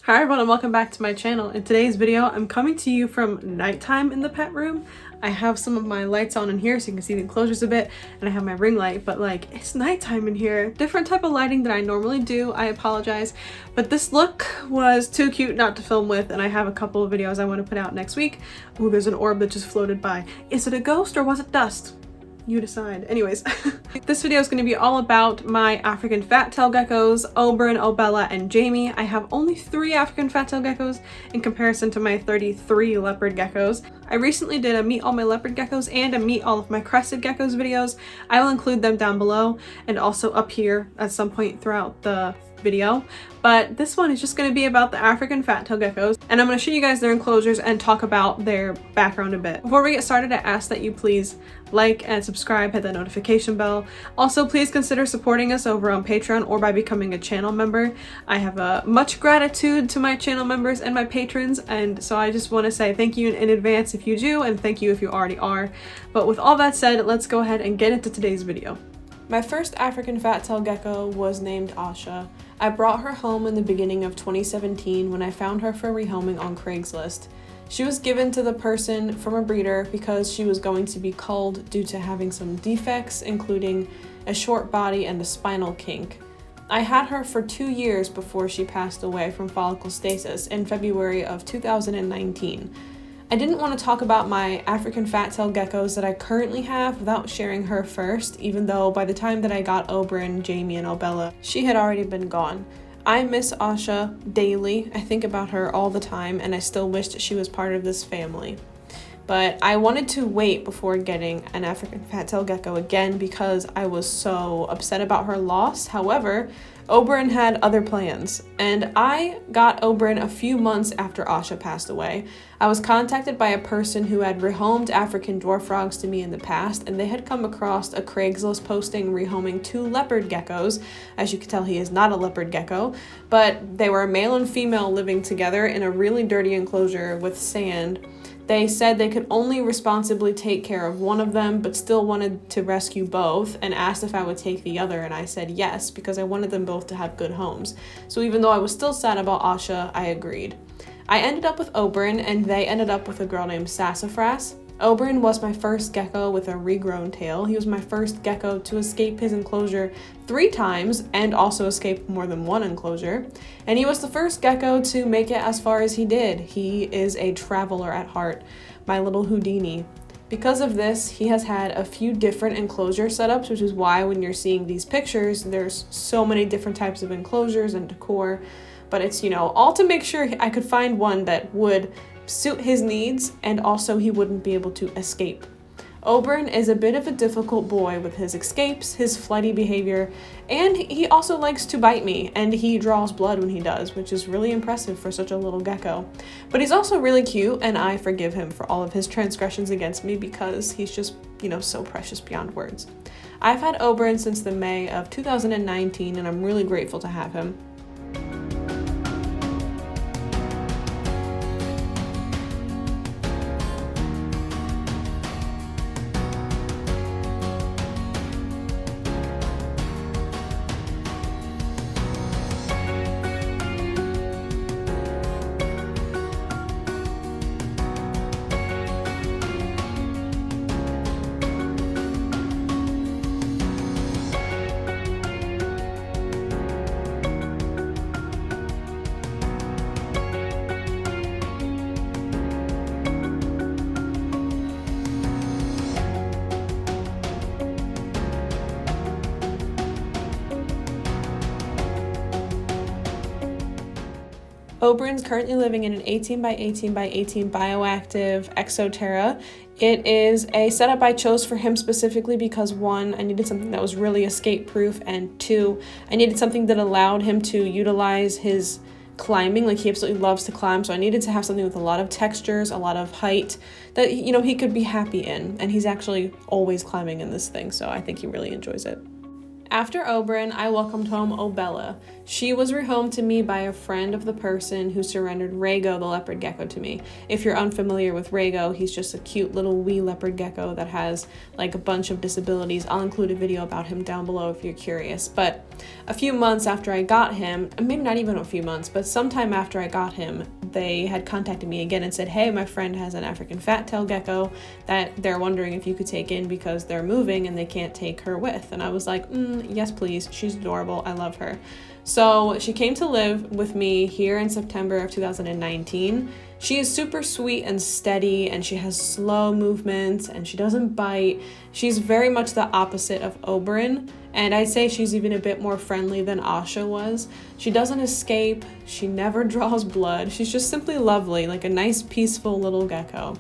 Hi everyone and welcome back to my channel. In today's video, I'm coming to you from nighttime in the pet room. I have some of my lights on in here so you can see the enclosures a bit, and I have my ring light, but like, it's nighttime in here. Different type of lighting than I normally do, I apologize. But this look was too cute not to film with, and I have a couple of videos I want to put out next week. Ooh, there's an orb that just floated by. Is it a ghost or was it dust? You decide. Anyways, this video is going to be all about my African fat-tail geckos, Oberyn, Obella, and Jaime. I have only 3 African fat-tail geckos in comparison to my 33 leopard geckos. I recently did a meet all my leopard geckos and a meet all of my crested geckos videos. I will include them down below and also up here at some point throughout the video, but this one is just going to be about the African fat-tail geckos, and I'm going to show you guys their enclosures and talk about their background a bit. Before we get started, I ask that you please like and subscribe, hit that notification bell. Also, please consider supporting us over on Patreon or by becoming a channel member. I have much gratitude to my channel members and my patrons, and so I just want to say thank you in advance if you do, and thank you if you already are. But with all that said, let's go ahead and get into today's video. My first African fat-tail gecko was named Osha. I brought her home in the beginning of 2017 when I found her for rehoming on Craigslist. She was given to the person from a breeder because she was going to be culled due to having some defects, including a short body and a spinal kink. I had her for 2 years before she passed away from follicle stasis in February of 2019. I didn't want to talk about my African fat-tail geckos that I currently have without sharing her first, even though by the time that I got Oberyn, Jaime, and Obella, she had already been gone. I miss Osha daily. I think about her all the time, and I still wished she was part of this family. But I wanted to wait before getting an African fat-tail gecko again because I was so upset about her loss. However, Oberyn had other plans, and I got Oberyn a few months after Osha passed away. I was contacted by a person who had rehomed African dwarf frogs to me in the past, and they had come across a Craigslist posting rehoming 2 leopard geckos. As you can tell, he is not a leopard gecko, but they were a male and female living together in a really dirty enclosure with sand. They said they could only responsibly take care of one of them, but still wanted to rescue both, and asked if I would take the other, and I said yes, because I wanted them both to have good homes. So even though I was still sad about Osha, I agreed. I ended up with Oberyn, and they ended up with a girl named Sassafras. Oberyn was my first gecko with a regrown tail. He was my first gecko to escape his enclosure 3 times and also escape more than 1 enclosure. And he was the first gecko to make it as far as he did. He is a traveler at heart, my little Houdini. Because of this, he has had a few different enclosure setups, which is why when you're seeing these pictures, there's so many different types of enclosures and decor. But it's, all to make sure I could find one that would suit his needs, and also he wouldn't be able to escape. Oberyn is a bit of a difficult boy with his escapes, his flighty behavior, and he also likes to bite me, and he draws blood when he does, which is really impressive for such a little gecko. But he's also really cute, and I forgive him for all of his transgressions against me because he's just, so precious beyond words. I've had Oberyn since the May of 2019, and I'm really grateful to have him. Oberyn's currently living in an 18 by 18 by 18 bioactive Exoterra. It is a setup I chose for him specifically because 1, I needed something that was really escape proof, and 2, I needed something that allowed him to utilize his climbing. Like, he absolutely loves to climb, so I needed to have something with a lot of textures, a lot of height that, he could be happy in, and he's actually always climbing in this thing, so I think he really enjoys it. After Oberyn, I welcomed home Obella. She was rehomed to me by a friend of the person who surrendered Rhaego, the leopard gecko, to me. If you're unfamiliar with Rhaego, he's just a cute little wee leopard gecko that has like a bunch of disabilities. I'll include a video about him down below if you're curious. But a few months after I got him, maybe not even a few months, but sometime after I got him, they had contacted me again and said, hey, my friend has an African fat-tailed gecko that they're wondering if you could take in because they're moving and they can't take her with. And I was like, yes, please. She's adorable. I love her. So she came to live with me here in September of 2019. She is super sweet and steady, and she has slow movements, and she doesn't bite. She's very much the opposite of Oberyn, and I'd say she's even a bit more friendly than Osha was. She doesn't escape. She never draws blood. She's just simply lovely, like a nice, peaceful little gecko.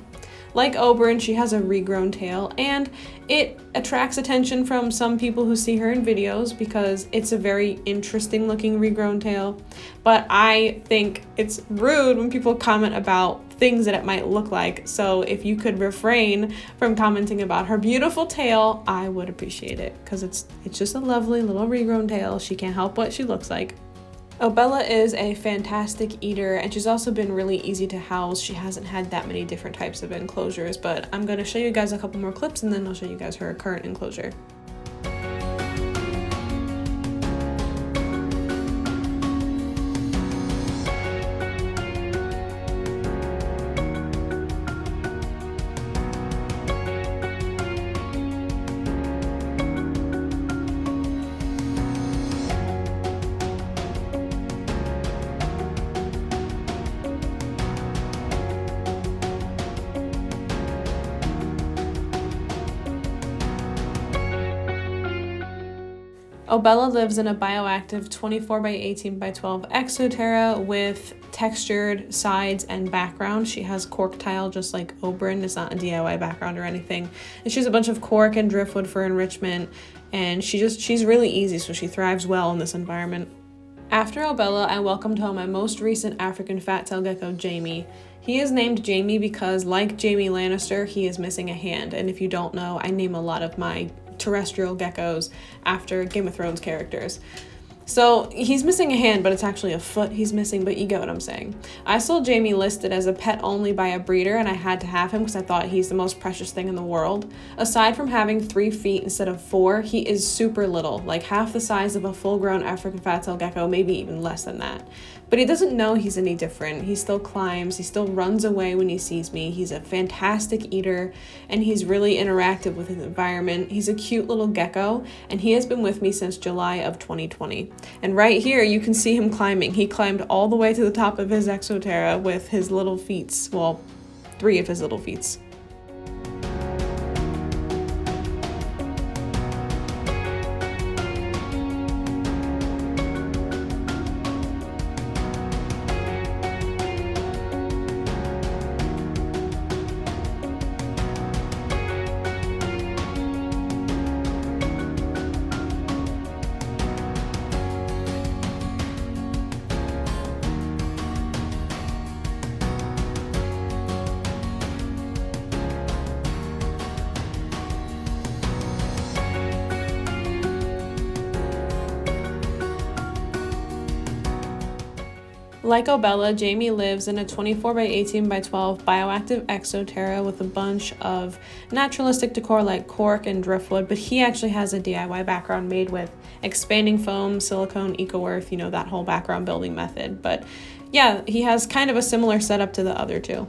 Like Oberyn, she has a regrown tail, and it attracts attention from some people who see her in videos because it's a very interesting looking regrown tail. But I think it's rude when people comment about things that it might look like. So if you could refrain from commenting about her beautiful tail, I would appreciate it, because it's just a lovely little regrown tail. She can't help what she looks like. Obella is a fantastic eater, and she's also been really easy to house. She hasn't had that many different types of enclosures, but I'm going to show you guys a couple more clips and then I'll show you guys her current enclosure. Obella lives in a bioactive 24 by 18 by 12 exoterra with textured sides and background. She has cork tile just like Oberyn. It's not a DIY background or anything. And she has a bunch of cork and driftwood for enrichment, and she's really easy, so she thrives well in this environment. After Obella, I welcomed home my most recent African fat-tailed gecko, Jaime. He is named Jaime because, like Jaime Lannister, he is missing a hand. And if you don't know, I name a lot of my terrestrial geckos after Game of Thrones characters. So he's missing a hand, but it's actually a foot he's missing, but you get what I'm saying. I saw Jaime listed as a pet only by a breeder, and I had to have him because I thought he's the most precious thing in the world. Aside from having 3 feet instead of 4, he is super little, like half the size of a full-grown African fat-tailed gecko, maybe even less than that. But he doesn't know he's any different. He still climbs, he still runs away when he sees me. He's a fantastic eater, and he's really interactive with his environment. He's a cute little gecko, and he has been with me since July of 2020. And right here, you can see him climbing. He climbed all the way to the top of his exoterra with his little feet. Well, 3 of his little feet. Like Obella, Jaime lives in a 24 by 18 by 12 bioactive exoterra with a bunch of naturalistic decor like cork and driftwood, but he actually has a DIY background made with expanding foam, silicone, eco-earth, you know, that whole background building method. But yeah, he has kind of a similar setup to the other two.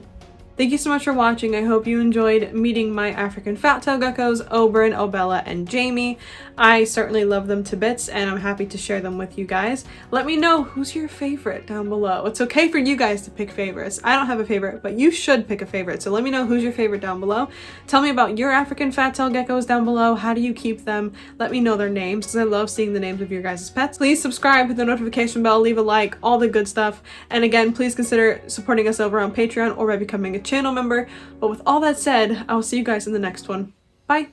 Thank you so much for watching. I hope you enjoyed meeting my African fat-tailed geckos, Oberyn, Obella, and Jaime. I certainly love them to bits, and I'm happy to share them with you guys. Let me know who's your favorite down below. It's okay for you guys to pick favorites. I don't have a favorite, but you should pick a favorite. So let me know who's your favorite down below. Tell me about your African fat-tailed geckos down below. How do you keep them? Let me know their names, because I love seeing the names of your guys' pets. Please subscribe, hit the notification bell, leave a like, all the good stuff. And again, please consider supporting us over on Patreon or by becoming a channel member. But with all that said, I will see you guys in the next one. Bye!